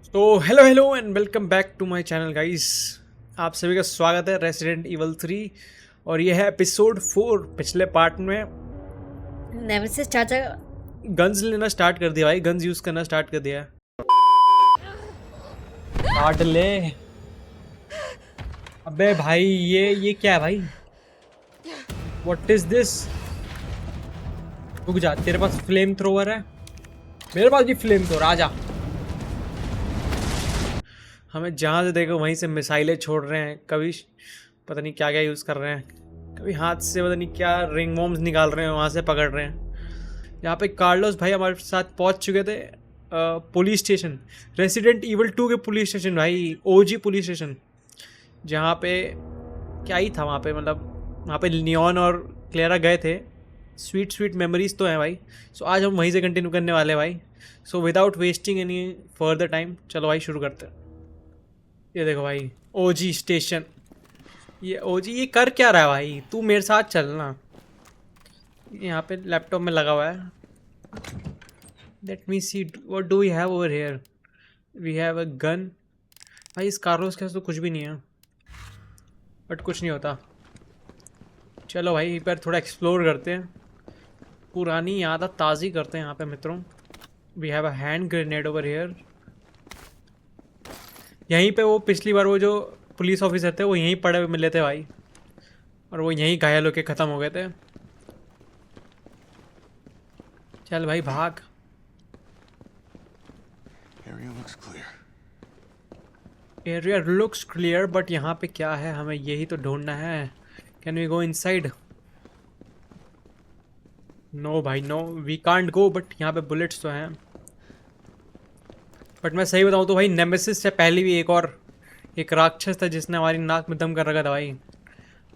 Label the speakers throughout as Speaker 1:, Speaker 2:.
Speaker 1: तो hello hello and welcome back to my channel guys. आप सभी का स्वागत है रेसिडेंट इवल 3 और ये है एपिसोड 4। पिछले पार्ट में
Speaker 2: नेमेसिस चाचा।
Speaker 1: गन्स लेना स्टार्ट कर दिया भाई, गन्स यूज करना स्टार्ट कर दिया। काट ले। अबे भाई ये क्या है भाई? What is this? रुक जा, तेरे पास फ्लेम थ्रोवर है? मेरे पास भी फ्लेम थ्रोवर, आ जा। हमें जहाँ से देखो वहीं से मिसाइलें छोड़ रहे हैं, कभी पता नहीं क्या क्या यूज़ कर रहे हैं, कभी हाथ से पता नहीं क्या रिंग वॉर्म्स निकाल रहे हैं, वहाँ से पकड़ रहे हैं। यहाँ पे कार्लोस भाई हमारे साथ पहुँच चुके थे पुलिस स्टेशन, रेसिडेंट इवल 2 के पुलिस स्टेशन भाई, ओजी पुलिस स्टेशन। जहाँ पे क्या ही था वहाँ पे, मतलब वहाँ पे नियॉन और क्लेरा गए थे। स्वीट स्वीट मेमोरीज तो हैं भाई। सो आज हम वहीं से कंटिन्यू करने वाले हैं भाई। So without wasting any further time चलो भाई शुरू करते हैं। ये देखो भाई, ओजी स्टेशन। ये ओजी ये कर क्या रहा है भाई? तू मेरे साथ चलना। यहाँ पे लैपटॉप में लगा हुआ है। Let me see what do we have over here. We have a gun. भाई इस कार्लोस के पास तो कुछ भी नहीं है, बट कुछ नहीं होता। चलो भाई एक बार थोड़ा एक्सप्लोर करते हैं, पुरानी याद ताज़ी करते हैं यहाँ पे मित्रों। We have a hand grenade over here. यहीं पे वो पिछली बार वो जो पुलिस ऑफिसर थे वो यहीं पड़े हुए मिले थे भाई, और वो यहीं घायल होके ख़त्म हो गए थे। चल भाई भाग। एरिया लुक्स क्लियर बट यहाँ पे क्या है, हमें यही तो ढूंढना है। Can we go inside? No भाई no, we can't go, but यहाँ पे बुलेट्स तो हैं। बट मैं सही बताऊँ तो भाई नेमेसिस से पहले भी एक राक्षस था जिसने हमारी नाक में दम कर रखा था भाई,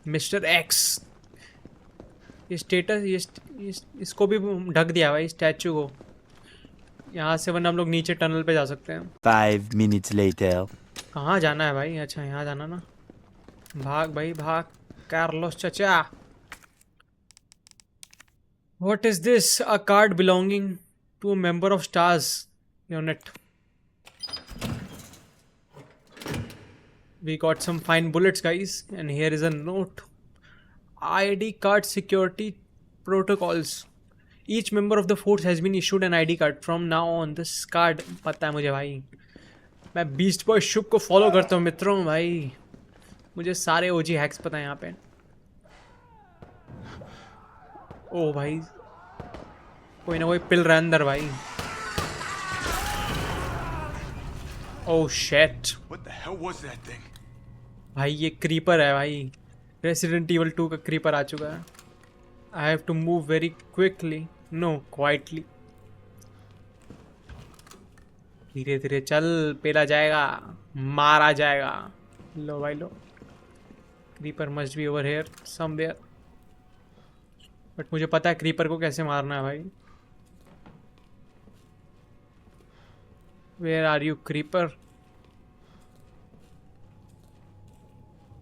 Speaker 1: मिस्टर एक्स। ये स्टेटस इसको भी ढक दिया भाई, स्टैचू को। यहाँ से वरना हम लोग नीचे टनल पे जा सकते हैं।
Speaker 3: 5 minutes later.
Speaker 1: कहाँ जाना है भाई? अच्छा यहाँ जाना ना। भाग भाई भाग, कार्लोस चचा। What is this? A card belonging to a member of STARS unit. We got some fine bullets, guys, and here is a note. ID card security protocols. Each member of the force has been issued an ID card. From now on, this card पता है मुझे भाई। मैं beast boy शुभ को follow करता हूँ मित्रों भाई। मुझे सारे ओजी हैक्स पता है यहाँ पे। ओ भाई कोई ना कोई पिल रहा है अंदर भाई। Oh shit.
Speaker 4: What the hell was that thing?
Speaker 1: भाई ये क्रीपर है भाई, रेसिडेंट इवल 2 का क्रीपर आ चुका है। I have to move very quickly, no quietly. धीरे धीरे चल, पेला जाएगा, मारा जाएगा। लो भाई लो, creeper must be over here somewhere. But मुझे पता है क्रीपर को कैसे मारना है भाई। Where are you creeper?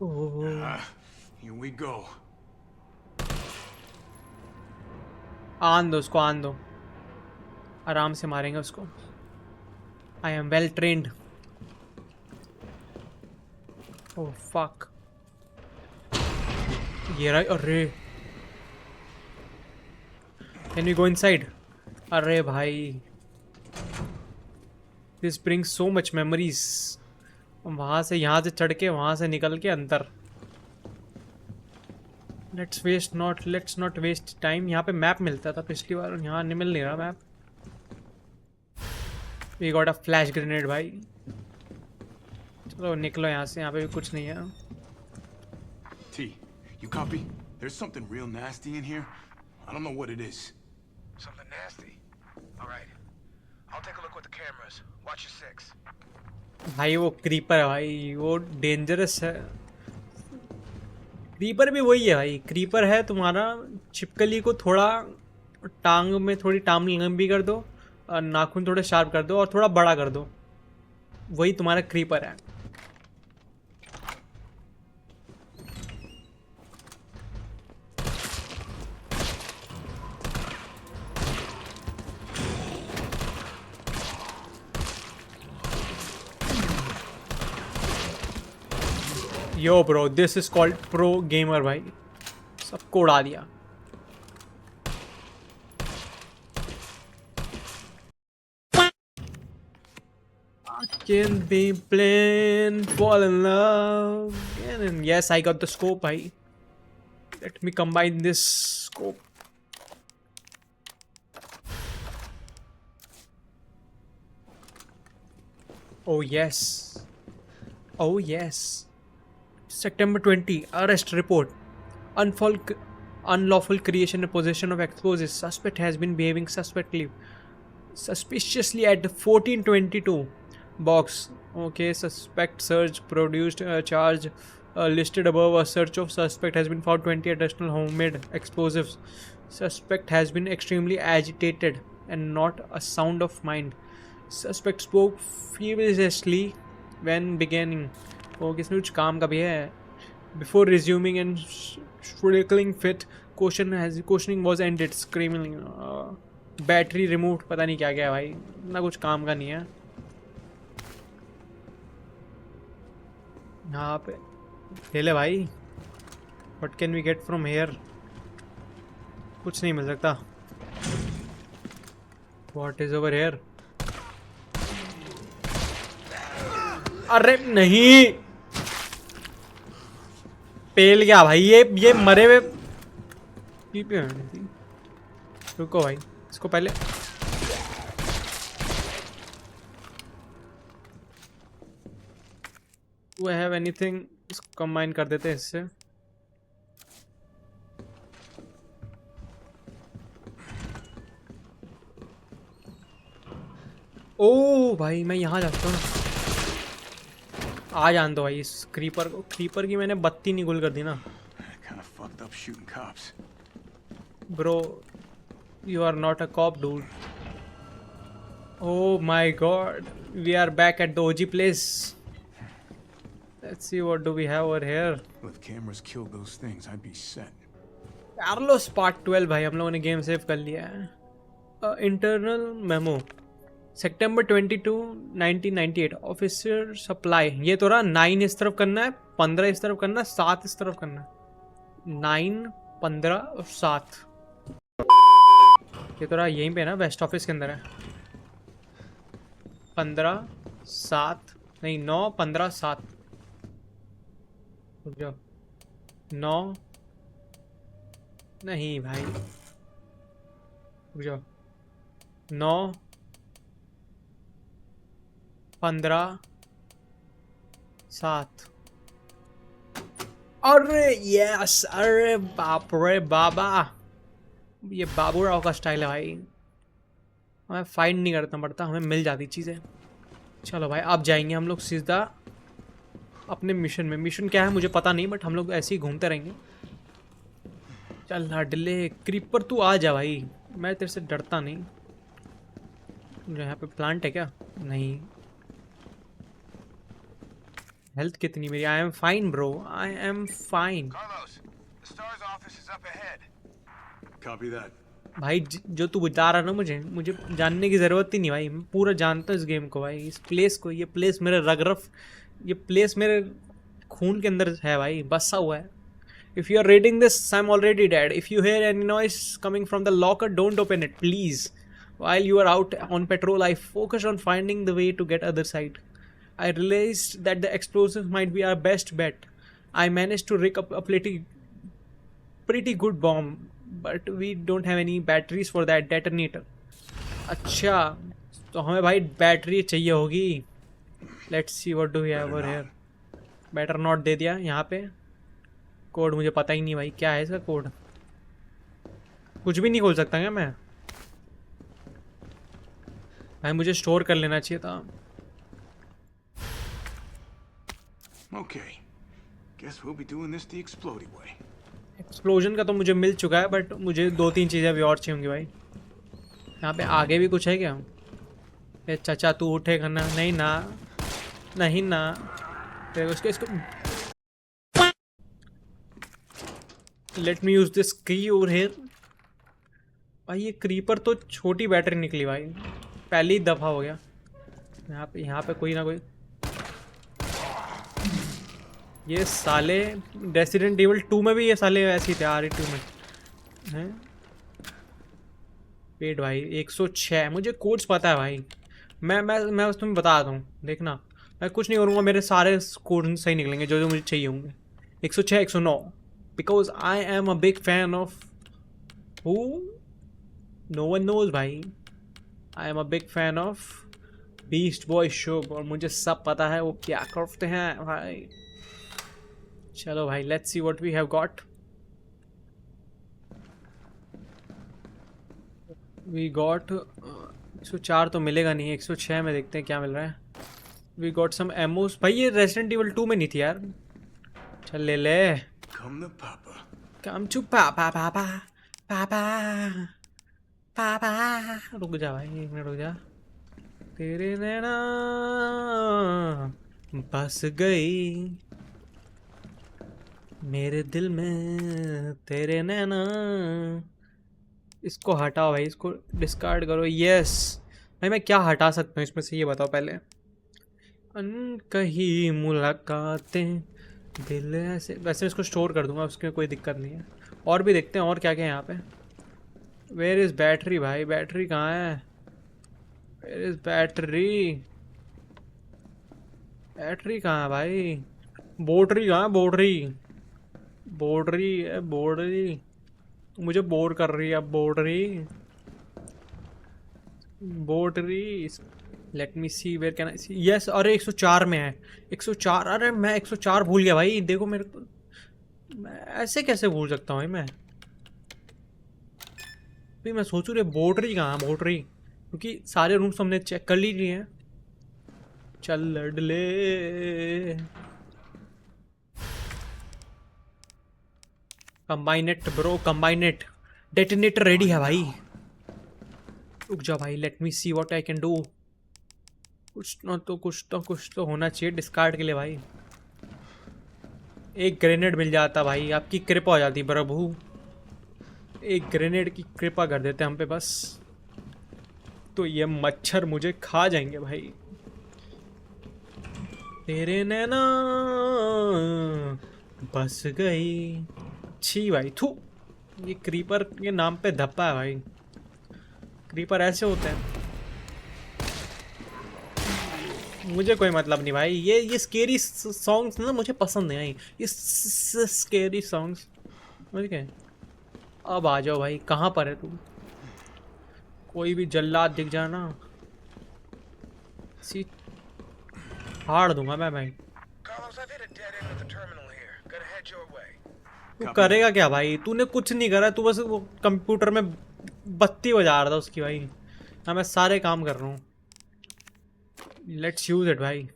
Speaker 4: Here we go.
Speaker 1: आन दो उसको, आन दो, आराम से मारेंगे उसको। I am well trained. Oh fuck, ये रहा। अरे कैन यू गो इनसाइड? अरे भाई this brings so much memories. वहाँ से यहाँ से चढ़ के वहाँ से निकल के अंदर। Let's not waste time. यहाँ पे मैप मिलता था पिछली बार, यहाँ नहीं मिल नहीं रहा map. We got a flash grenade भाई। चलो निकलो यहाँ से, यहाँ पे भी कुछ नहीं है।
Speaker 4: T, you copy? There's something real nasty in here. I don't know what it is.
Speaker 5: Something nasty. All right. I'll take a look with the cameras. Watch your six.
Speaker 1: भाई वो क्रीपर है भाई, वो डेंजरस है। Creeper भी वही है भाई, क्रीपर है तुम्हारा। छिपकली को थोड़ा टांग में थोड़ी टांग लंबी कर दो, और नाखून थोड़े शार्प कर दो और थोड़ा बड़ा कर दो, वही तुम्हारा क्रीपर है। यो bro, this is called pro gamer भाई, सबको उड़ा दिया। Can be plain, fall in love, and yes, I got the scope, bhai. Let me combine this scope. Oh yes, oh yes. September 20, arrest report. Unlawful creation and possession of explosives. Suspect has been behaving suspiciously at 1422 box. Okay, suspect search produced a charge listed above. A search of suspect has been found 20 additional homemade explosives. Suspect has been extremely agitated and not a sound of mind. Suspect spoke furiously when beginning. Okay, इसमें कुछ काम का भी है. Before resuming and shriekling fit, questioning was ended. Screaming. Battery removed. पता नहीं क्या क्या भाई, ना कुछ काम का नहीं है. यहाँ पे ले ले भाई. What can we get from here? कुछ नहीं मिल सकता. What is over here? अरे नहीं, पेल गया भाई. ये मरे हुए. रुको भाई, इसको पहले Do I have anything? इसको कंबाइन कर देते हैं इससे. ओ भाई, मैं यहाँ जाता हूँ. आ जान दो भाई इस क्रीपर को. क्रीपर की मैंने बत्ती नहीं गुल कर दी ना.
Speaker 4: Kind of fucked up shooting cops.
Speaker 1: Bro, you are not a cop, dude. Oh my god, we are back at the OG place. Let's see what do we have over here.
Speaker 4: Well, if cameras killed those things, I'd be set.
Speaker 1: Carlos Part 12 भाई, हम लोगों ने game save कर लिया है. Internal memo, September 22, 1998. Officer supply. ये तो रहा 9 इस तरफ करना है, 15 इस तरफ करना है, 7 इस तरफ करना है. 9, 15 और 7. ये तो रहा यहीं पे ना, वेस्ट ऑफिस के अंदर है. 15, 7 नहीं, 9, 15, 7. रुक जाओ. 9 नहीं भाई, रुक जाओ. 9, 15, 7. अरे यस, अरे बाप रे बाबा, ये बाबूराव का स्टाइल है भाई. हमें फाइंड नहीं करना पड़ता, हमें मिल जाती चीज़ें. चलो भाई, अब जाएंगे हम लोग सीधा अपने मिशन में. मिशन क्या है मुझे पता नहीं, बट हम लोग ऐसे ही घूमते रहेंगे. चल हडले क्रीपर, तू आ जा भाई, मैं तेरे से डरता नहीं. यहाँ पे प्लांट है क्या? नहीं. हेल्थ कितनी मेरी? I am fine bro, I am fine.
Speaker 5: Carlos, the STARS office is up ahead.
Speaker 4: Copy that.
Speaker 1: भाई जो तू बता रहा ना, मुझे जानने की ज़रूरत ही नहीं भाई. मैं पूरा जानता हूँ इस गेम को भाई, इस प्लेस को. ये प्लेस मेरे रगरफ, ये प्लेस मेरे खून के अंदर है भाई, बसा हुआ है. If you are reading this, I am already dead. If you hear any noise coming from the locker, don't open it please. While you are out on patrol, I focused on finding the way to get other side. I realized that the explosives might be our best bet. I managed to rig up a pretty good bomb, but we don't have any batteries for that detonator. अच्छा, तो हमें भाई battery चाहिए होगी. Let's see what do we have over here. Better not दे दिया यहाँ पे. Code मुझे पता ही नहीं भाई, क्या है इसका कोड? कुछ भी नहीं खोल सकता क्या मैं? भाई मुझे स्टोर कर लेना चाहिए था.
Speaker 4: Okay. Guess we'll be doing this the explodey way.
Speaker 1: Explosion का तो मुझे मिल चुका है, बट मुझे 2-3 चीज़ें अभी और चाहिए होंगी भाई. यहाँ पे आगे भी कुछ है क्या? ये चाचा तू उठेगा ना? नहीं ना, नहीं ना. तेरे उसको इसको लेट मी यूज दिस की ओवर हियर. भाई ये क्रीपर तो छोटी बैटरी निकली भाई, पहली दफ़ा हो गया. यहाँ पे कोई ना कोई. ये साले रेसिडेंट इवल 2 में भी ये साले ऐसे ही थे, RE2 में हैं। वेट भाई 106, मुझे कोड्स पता है भाई। मैं बस तुम्हें बता दूँ, देखना मैं कुछ नहीं करूँगा, मेरे सारे कोड सही निकलेंगे जो जो मुझे चाहिए होंगे। 106 109 because I am a big fan of who no one knows भाई। I am a big fan of beast boy Shubh, और मुझे सब पता है वो क्या करते हैं भाई। चलो भाई let's see what we have got. We got 104 तो मिलेगा नहीं, 106 में देखते हैं क्या मिल रहा है। We got some ammos. भाई ये रेसिडेंट इवल 2 में नहीं थी यार। चल ले ले।
Speaker 4: Come to Papa.
Speaker 1: Come to papa papa papa पापा। रुक जा भाई, 1 मिनट रुक जा। तेरे नैना बस गई मेरे दिल में तेरे नैना। इसको हटाओ भाई, इसको डिस्कार्ड करो। यस भाई, मैं क्या हटा सकता हूँ इसमें से ये बताओ पहले। अनकही मुलाकातें दिल ऐसे, वैसे इसको स्टोर कर दूंगा, उसमें कोई दिक्कत नहीं है। और भी देखते हैं और क्या क्या है यहाँ पे। वेयर इज़ बैटरी भाई, बैटरी कहाँ है? Where is battery? बैटरी कहाँ है भाई? बोटरी कहाँ है? बोटरी है, बोटरी मुझे बोर कर रही है अब। बोटरी let me see where can I see. Yes, अरे 104 में है। 104, अरे मैं 104 भूल गया भाई। देखो मेरे को, मैं ऐसे कैसे भूल सकता हूँ मैं? भाई मैं सोचूं रे बोटरी कहाँ है, बोटरी, क्योंकि सारे रूम्स हमने चेक कर ली लिए हैं। चल लडले। कंबाइनेट ब्रो, कंबाइनेट डेटोनेटर रेडी है भाई। रुक जा भाई, late me see what I can do. कुछ तो होना चाहिए डिस्कार्ड के लिए भाई। एक ग्रेनेड मिल जाता भाई, आपकी कृपा हो जाती प्रभु। एक ग्रेनेड की कृपा कर देते हम पे बस, तो ये मच्छर मुझे खा जाएंगे भाई। तेरे नैना बस गई। छी भाई, थू, ये क्रीपर के नाम पे धप्पा है भाई। क्रीपर ऐसे होते हैं, मुझे कोई मतलब नहीं भाई। ये स्केरी सॉन्ग्स ना मुझे पसंद नहीं आई, ये स्केरी सॉन्ग्स। समझ गए? अब आ जाओ भाई, कहाँ पर है तू? कोई भी जल्लाद दिख जाना सी फाड़ दूंगा मैं भाई।
Speaker 5: Carlos, I've hit a dead end at the terminal here. Gonna head your way.
Speaker 1: तू करेगा क्या भाई? तूने कुछ नहीं करा, तू बस वो कंप्यूटर में बत्ती बजा रहा था उसकी भाई। हाँ, मैं सारे काम कर रहा हूँ। लेट्स यूज इट भाई।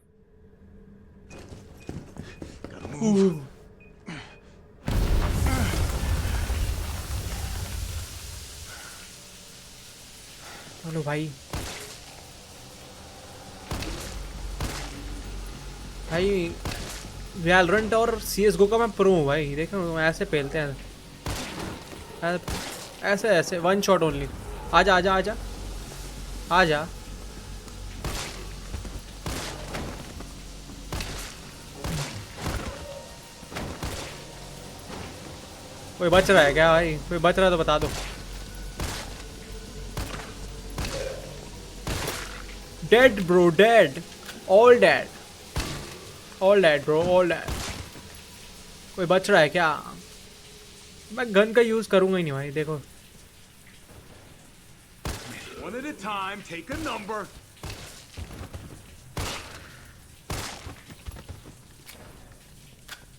Speaker 1: हेलो भाई, भाई वैलोरेंट और CSGO का मैं प्रो हूँ भाई। देखो ऐसे पेलते हैं, ऐसे ऐसे 1 शॉट ओनली। आजा आजा आजा आजा। कोई बच रहा है क्या भाई? कोई बच रहा है तो बता दो। Dead bro, dead, all dead, all dead bro, all dead. कोई बच रहा है क्या? मैं गन का यूज करूंगा ही नहीं भाई। देखो
Speaker 4: One at a time, take a number.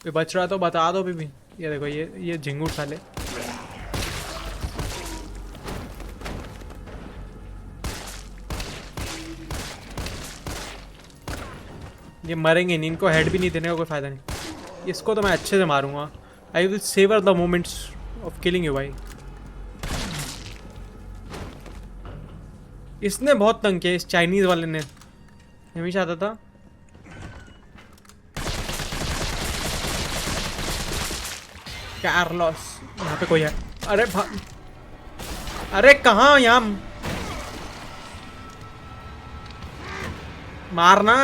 Speaker 1: कोई बच रहा तो बता दो भी। ये देखो, ये झिंगुर साले। ये मरेंगे नहीं, इनको हेड भी नहीं देने का कोई फायदा नहीं। इसको तो मैं अच्छे से मारूंगा। I will savour the moments of killing you भाई। इसने बहुत तंग किया, इस चाइनीज वाले ने। हमेशा आता था। कार्लोस, यहाँ पे कोई है? अरे अरे कहाँ? यहाँ मारना।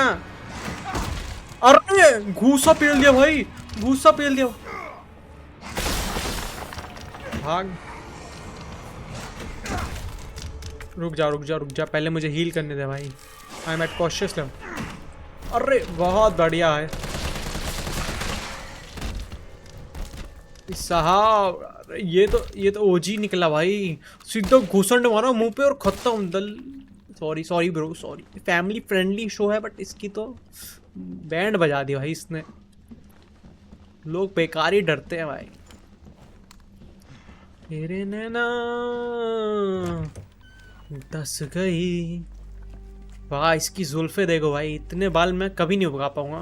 Speaker 1: अरे घूसा पेल दिया भाई। भूसा पेल दिया। भाग। रुक जा, पहले मुझे हील करने दे भाई। I am at cautious level. अरे बहुत बढ़िया है साहब। ये तो ओजी निकला भाई। सीधा घुसंड मारा मुंह पे और खत्म। दल sorry bro, sorry. Family friendly show है बट इसकी तो बैंड बजा दी भाई इसने। लोग बेकार ही डरते हैं भाई। तेरे नैना दस गई। वाह इसकी जुल्फे देखो भाई, इतने बाल मैं कभी नहीं उगा पाऊंगा।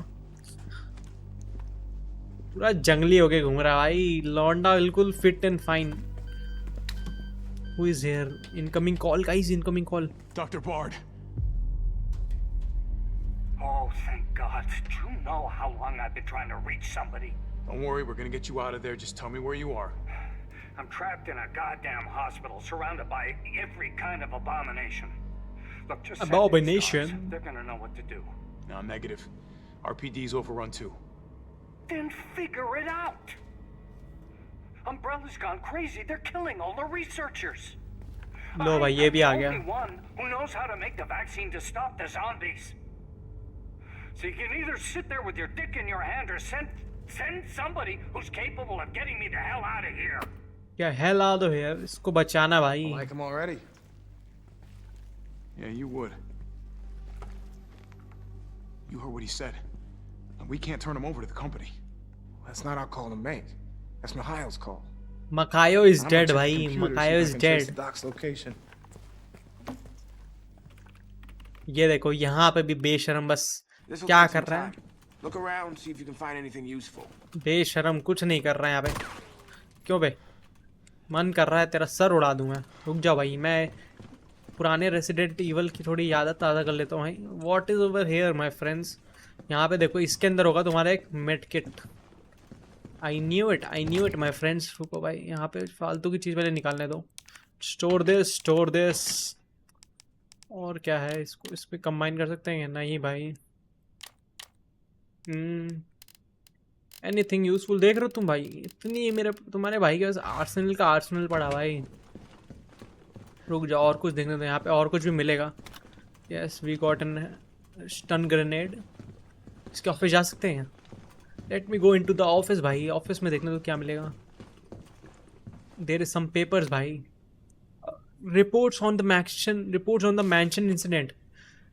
Speaker 1: पूरा जंगली होके घूम रहा है भाई लौंडा, बिल्कुल fit and fine. Who is here? Incoming call guys, incoming call.
Speaker 4: Dr. Bard.
Speaker 3: Oh, thank God. Do you know how long I've been trying to reach somebody?
Speaker 4: Don't worry, we're gonna get you out of there. Just tell me where you are.
Speaker 3: I'm trapped in a goddamn hospital, surrounded by every kind of abomination. Look, just send in
Speaker 1: Abomination?
Speaker 3: stars. They're gonna know what to do.
Speaker 4: No, negative. RPD's overrun too.
Speaker 3: Then figure it out. Umbrella's gone crazy. They're killing all the researchers.
Speaker 1: लो भाई ये भी आ
Speaker 3: I'm
Speaker 1: गया।
Speaker 3: the only one who knows how to make the vaccine to stop the zombies. So you can either sit there with your dick in your hand or send somebody who's capable of getting me the hell out of here.
Speaker 1: क्या hell out of here? इसको बचाना भाई।
Speaker 5: Like him already?
Speaker 4: Yeah, you would. You heard what he said. We can't turn him over to the company.
Speaker 5: That's not our call to make. That's Mikhail's call.
Speaker 1: Makayo is
Speaker 5: I'm gonna
Speaker 1: dead
Speaker 5: check the
Speaker 1: भाई,
Speaker 5: computer, see
Speaker 1: Makayo
Speaker 5: if
Speaker 1: is
Speaker 5: I can trace
Speaker 1: dead।
Speaker 5: the Doc's location.
Speaker 1: ये देखो यहाँ पे भी बेशरम बस
Speaker 6: This'll
Speaker 1: क्या
Speaker 6: take
Speaker 1: कर
Speaker 6: some
Speaker 1: रहा है।
Speaker 6: time. Look around, see if you can find anything useful.
Speaker 1: बेशरम कुछ नहीं कर रहा है यहाँ पे। क्यों बे? मन कर रहा है तेरा सर उड़ा दूं मैं। रुक जाओ भाई, मैं पुराने रेसिडेंट ईवल की थोड़ी याद ताज़ा कर लेता हूँ भाई। What is over here my friends? यहाँ पे देखो इसके अंदर होगा तुम्हारा एक made kit. I knew it my friends. रुको भाई यहाँ पे फालतू की चीज़ पहले निकालने दो। Store this. और क्या है, इसको इस पर कंबाइन कर सकते हैं? नहीं भाई। एनीथिंग यूजफुल देख रहे हो तुम भाई? इतनी मेरे तुम्हारे भाई के पास आर्सेनल पड़ा भाई। रुक जाओ और कुछ देखने दो, यहाँ पे और कुछ भी मिलेगा। Yes we got an stun grenade. इसके ऑफिस जा सकते हैं? Let me go into the office भाई। ऑफिस में देखने दो क्या मिलेगा। देयर इज सम पेपर्स भाई। Reports on the mansion incident.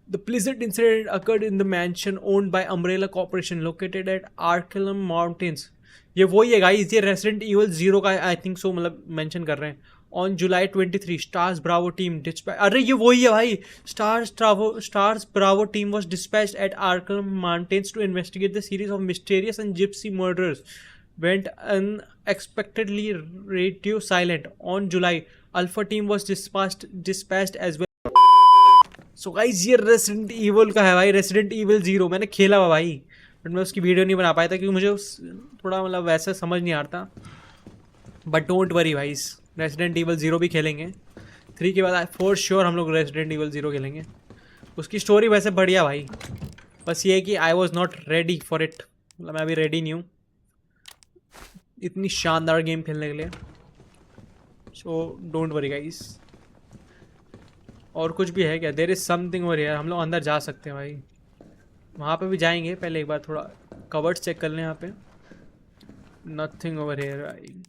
Speaker 1: The Blizzard incident occurred in the mansion owned by Umbrella Corporation located at Arkham Mountains. ये वही है गाइस, ये Resident Evil 0 का आई थिंक सो मतलब मेंशन कर रहे हैं। On July 23, Stars Bravo team dispatched। अरे ये वही है भाई। Stars Bravo team was dispatched at Arkham Mountains to investigate the series of mysterious and gypsy murders. Went unexpectedly radio silent. On July, Alpha team was dispatched as well. So guys ये resident evil का है भाई, resident evil 0 मैंने खेला हुआ भाई, but मैं उसकी वीडियो नहीं बना पाया था क्योंकि मुझे थोड़ा मतलब वैसे समझ नहीं आता। बट डोंट वरी भाई, रेसिडेंट ईवल 0 भी खेलेंगे। 3 के बाद फॉर श्योर हम लोग रेसिडेंट ईवल 0 खेलेंगे। उसकी स्टोरी वैसे बढ़िया भाई, बस ये है कि I was not ready for it. मतलब मैं अभी रेडी नहीं हूँ इतनी शानदार गेम खेलने के लिए। So don't worry guys. और कुछ भी है क्या? There is something over here. हम लोग अंदर जा सकते हैं भाई, वहाँ पे भी जाएंगे। पहले एक बार थोड़ा कवर्ड चेक कर लें यहाँ पे। नथिंग ओवर हियर भाई।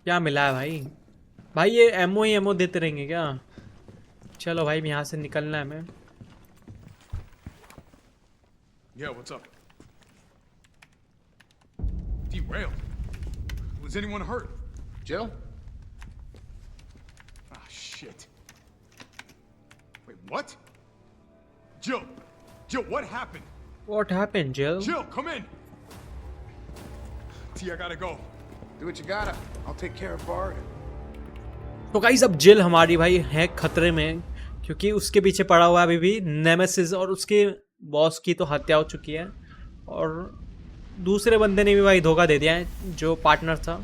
Speaker 1: क्या मिला है भाई? भाई ये एमओ ही एमओ देते रहेंगे क्या? चलो भाई यहाँ से निकलना है हमें।
Speaker 4: Yeah, what's up? Derailed. Was anyone hurt?
Speaker 5: Jill?
Speaker 4: Ah, shit. Wait, what? Jill, what happened?
Speaker 1: What happened, Jill?
Speaker 4: Jill, come in. T, I gotta go.
Speaker 5: Do what you gotta. I'll take care of Bard.
Speaker 1: तो guys अब जिल हमारी भाई है खतरे में, क्योंकि उसके पीछे पड़ा हुआ है अभी भी नेमेसिस, और उसके बॉस की तो हत्या हो चुकी है, और दूसरे बंदे ने भी भाई धोखा दे दिया है जो पार्टनर था।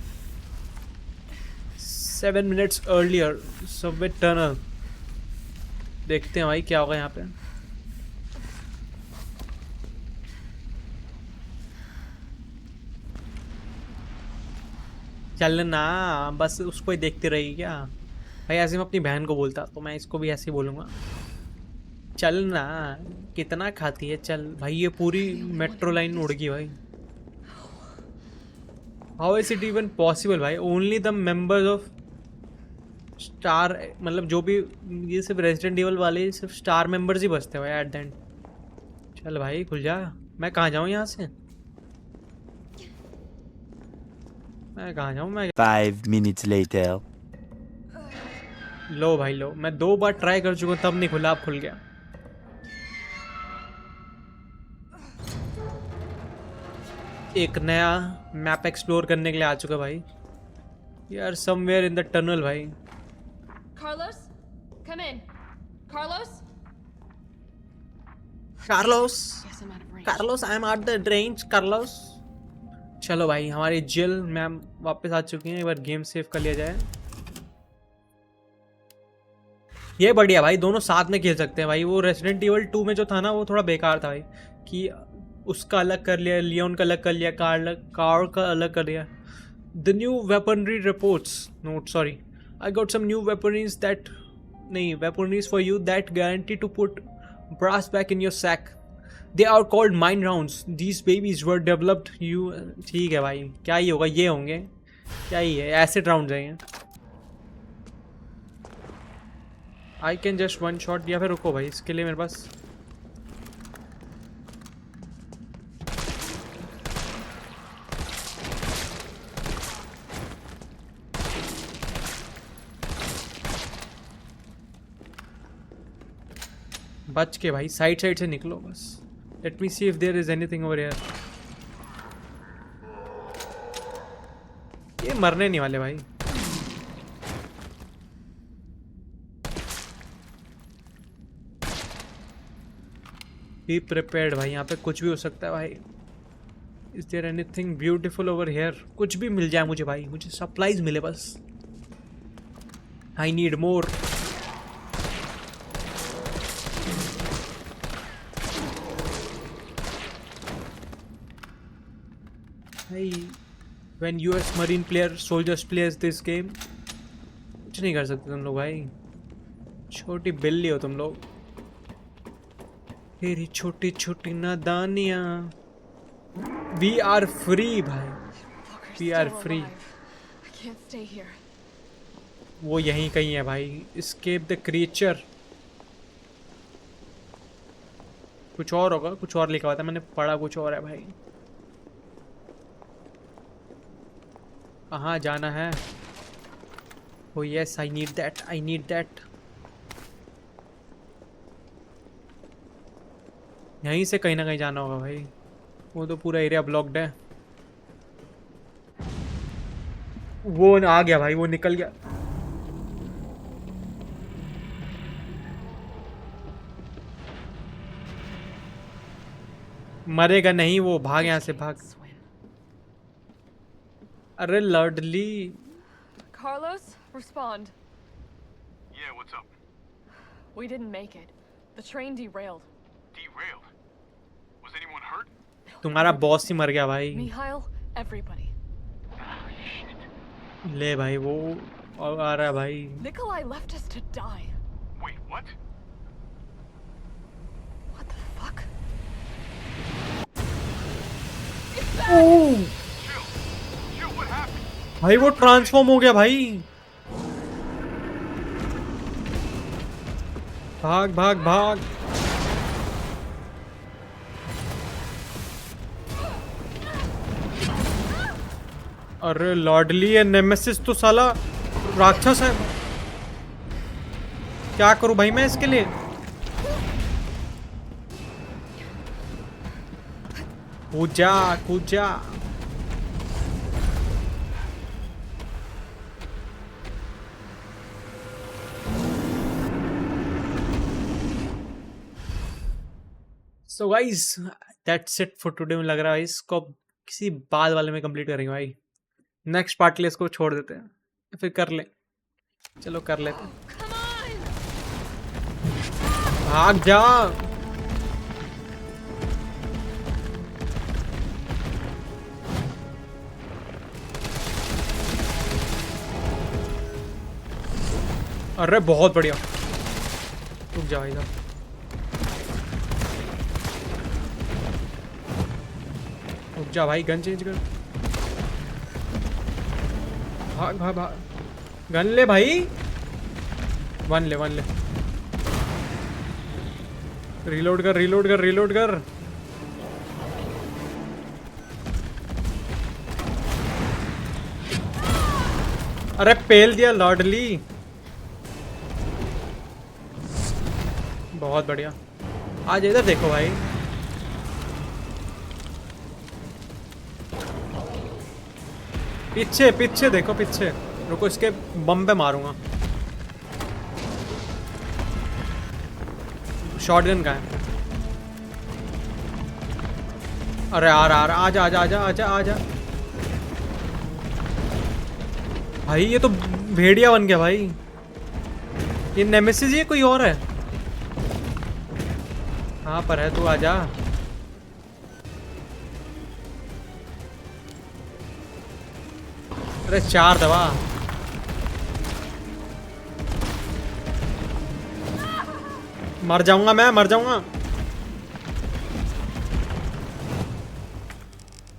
Speaker 1: 7 minutes अर्लियर सबवे टनल। देखते हैं भाई क्या होगा यहाँ पे। चल ना, बस उसको ही देखते रही क्या भाई? ऐसे मैं अपनी बहन को बोलता तो मैं इसको भी ऐसे ही बोलूँगा। चल ना, कितना खाती है, चल भाई। ये पूरी मेट्रो लाइन उड़ गई भाई। How is it even possible भाई? Only the members of star, मतलब जो भी ये सिर्फ रेजिडेंट इवल वाले सिर्फ स्टार मेंबर्स ही बचते हैं भाई एट द एंड। चल भाई खुल जा। मैं कहाँ जाऊँ यहाँ से? मैं कहाँ जाऊँ मैं?
Speaker 7: 5 minutes later.
Speaker 1: लो भाई लो, मैं 2 बार ट्राई कर चुका तब नहीं खुला, अब खुल गया। एक नया मैप एक्सप्लोर करने के लिए आ चुका भाई। यार समवेयर इन द टनल भाई।
Speaker 8: Carlos, come in. Carlos?
Speaker 1: Carlos,
Speaker 8: Yes, I'm out of range.
Speaker 1: Carlos, I am at the range Carlos. चलो भाई, हमारी जेल मैम वापस आ चुकी हैं। एक बार गेम सेव कर लिया जाए। ये बढ़िया भाई, दोनों साथ में खेल सकते हैं भाई। वो रेसिडेंट इवल 2 में जो था ना, वो थोड़ा बेकार था भाई, कि उसका अलग कर लिया, लियोन का अलग कर लिया, कार का अलग कर लिया। The new weaponry reports note, sorry, I got some new weaponries that, नहीं, weaponries for you that guarantee to put brass back in your sack. They are called mine rounds. These babies were developed you. ठीक है भाई, क्या ही होगा, ये होंगे, क्या ही है, एसिड राउंड हैं। I can just one shot, या फिर रुको भाई, इसके लिए मेरे पास बच के भाई, साइड से निकलो बस। Let me see if there is anything over here. ये मरने नहीं वाले भाई। बी प्रिपेयर्ड भाई, यहाँ पे कुछ भी हो सकता है भाई। Is there anything beautiful over here? कुछ भी मिल जाए मुझे भाई, मुझे सप्लाईज मिले बस। I need more. When US Marine soldiers plays this game, कुछ नहीं कर सकते तुम लोग भाई। छोटी बिल्ली हो तुम लोग, तेरी छोटी छोटी नादानियाँ। We are free भाई, we are free।
Speaker 8: I can't stay here.
Speaker 1: वो यहीं कहीं है भाई। Escape the creature। कुछ और होगा, कुछ और लिखा हुआ था, मैंने पढ़ा कुछ और है भाई। कहाँ जाना है? ओ yes, I need that, I need that. यहीं से कहीं ना कहीं जाना होगा भाई, वो तो पूरा एरिया ब्लॉक्ड है। वो आ गया भाई, वो निकल गया। मरेगा नहीं वो, भाग यहाँ से भाग। अरे लर्डली।
Speaker 8: Carlos, respond.
Speaker 4: Yeah, what's up?
Speaker 8: We didn't make it. The train derailed.
Speaker 4: Derailed? Was anyone hurt?
Speaker 1: तुम्हारा बॉस ही मर गया भाई।
Speaker 8: Mikhail, everybody.
Speaker 1: ले भाई, वो और आ रहा है भाई।
Speaker 8: Nikolai left us to die.
Speaker 4: Wait, what?
Speaker 8: What the fuck?
Speaker 4: Jill, what happened?
Speaker 1: भाई वो ट्रांसफॉर्म हो गया भाई। भाग भाग भाग। अरे लॉर्डली है, नेमेसिस तो साला राक्षस है। क्या करूं भाई मैं इसके लिए? कूद जा, कूद जा। So guys, that's it for today. मुझे लग रहा है इसको किसी बाद वाले में कंप्लीट करेंगे भाई। नेक्स्ट पार्ट के लिए इसको छोड़ देते हैं, फिर कर ले। चलो कर लेते हैं। भाग जा। अरे बहुत बढ़िया, रुक जा इधर। रुक जा भाई, गन चेंज कर। भाग भाग भाग, गन ले भाई, वन ले वन ले। रिलोड कर रिलोड कर रिलोड कर। अरे पेल दिया लॉर्डली, बहुत बढ़िया। आज इधर देखो भाई, पीछे पीछे देखो पीछे। रुको, इसके बम पे मारूंगा। शॉटगन का है। अरे आ रहा आजा आजा आजा आजा आजा भाई, ये तो भेड़िया बन गया भाई। ये नेमेसिस ये कोई और है? कहाँ पर है तू? आजा। अरे 4 दबा। मर जाऊंगा मैं, मर जाऊंगा।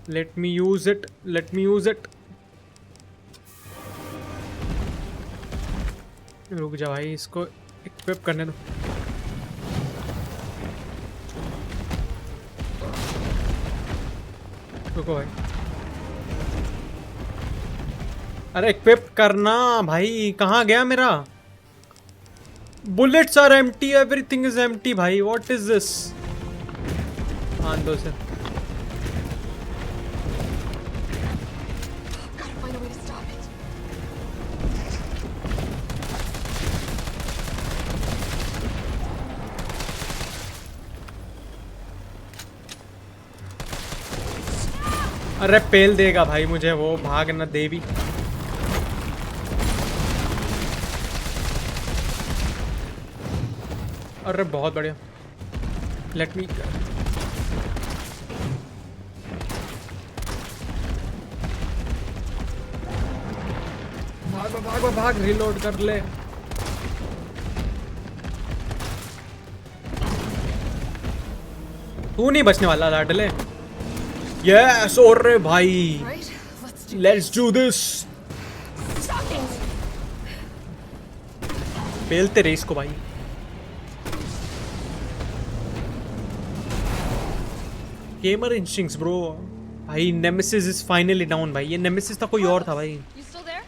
Speaker 1: Let me use it, let me use it. रुक जा भाई, इसको इक्विप करने दो। रुको भाई, अरे इक्विप करना भाई। कहाँ गया मेरा? Bullets are empty, everything is empty भाई। What is this? हाँ दो से।
Speaker 8: Gotta find a way to stop it.
Speaker 1: अरे पेल देगा भाई मुझे वो, भाग ना देवी। अरे बहुत बढ़िया, लेट मी। भाग भाग भाग, रिलोड कर ले। तू नहीं बचने वाला लाडले। यस, और रे भाई,
Speaker 8: Right? Let's do
Speaker 1: let's do this.
Speaker 8: Stop it!
Speaker 1: पेलते रहे इसको भाई। Gamer instincts bro. भाई नेमेसिस इज फाइनली डाउन भाई। ये नेमेसिस था कोई और था भाई।
Speaker 8: You still there?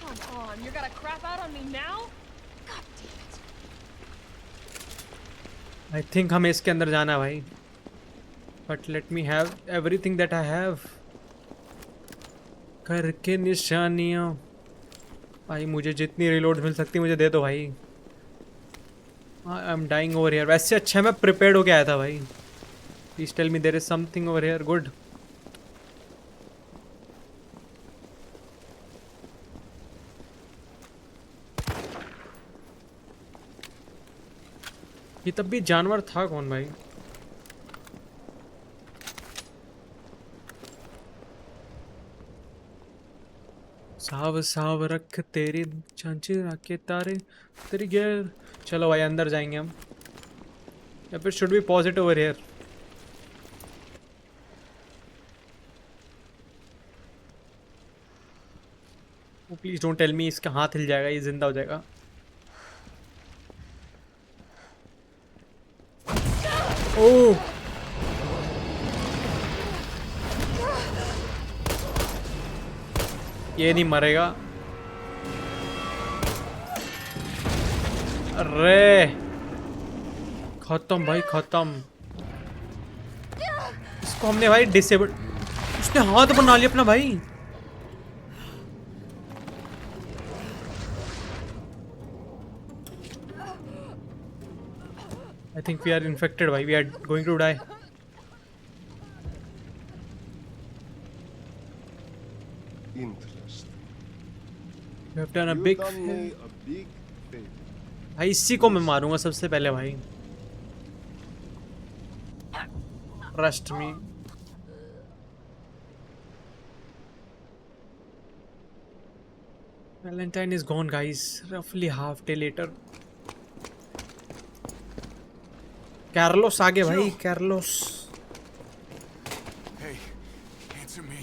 Speaker 8: Come on, you're gonna crap out on me now? God damn it.
Speaker 1: I think हमें इसके अंदर जाना है भाई। But let me have everything that I have. करके निशानियाँ भाई, मुझे जितनी रिलोड मिल सकती मुझे दे दो भाई। I am dying over here. वैसे अच्छा मैं प्रिपेयर्ड होके आया था भाई। Please tell me there is something over here good. ये तब भी जानवर था कौन भाई? साव साव रख तेरी चांची रखे तारे तेरी गेर। चलो भाई अंदर जाएंगे हम। या फिर should be positive over here. Please don't tell me इसका हाथ हिल जाएगा, ये जिंदा हो जाएगा। ओह ये नहीं मरेगा। अरे खत्म भाई खत्म। इसको हमने भाई डिसेबल। उसने हाथ बना लिया अपना भाई। I think we are infected भाई, we are going to die.
Speaker 7: Interesting.
Speaker 1: We have done a
Speaker 7: You
Speaker 1: big
Speaker 7: done me a big favor.
Speaker 1: भाई इसी को मैं मारूंगा सबसे पहले भाई। Trust me. Valentine is gone, guys. Roughly half day later. Carlos आगे भाई, Carlos.
Speaker 4: Hey, answer me.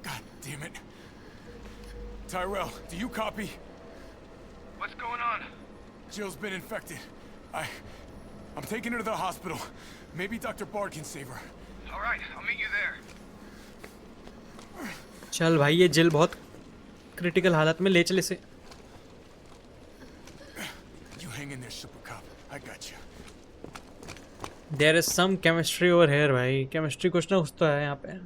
Speaker 4: God damn it. Tyrell, do you copy?
Speaker 5: What's going on?
Speaker 4: Jill's been infected. I'm taking her to the hospital. Maybe Dr. Bard can save her.
Speaker 5: All right, I'll meet you there.
Speaker 1: चल भाई, ये जिल बहुत critical हालत में, ले चले से.
Speaker 4: You hang in there, Super Cop. I got you.
Speaker 1: There is some chemistry over here भाई. केमिस्ट्री कुछ ना कुछ तो है यहाँ पे.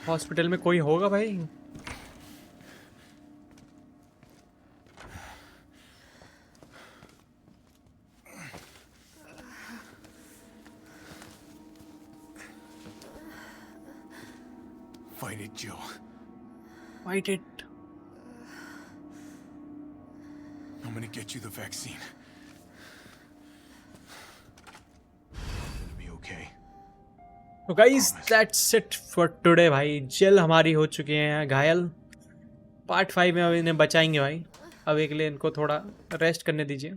Speaker 1: हॉस्पिटल में कोई होगा भाई.
Speaker 4: Fight it, Jill.
Speaker 1: Fight it.
Speaker 4: I'm gonna get you the vaccine. Be okay.
Speaker 1: तो guys that's it for today भाई. जेल हमारी हो चुकी हैं घायल. पार्ट 5 में अब इन्हें बचाएंगे भाई. अब एक लिए इनको थोड़ा रेस्ट करने दीजिए.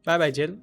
Speaker 1: Bye bye jail.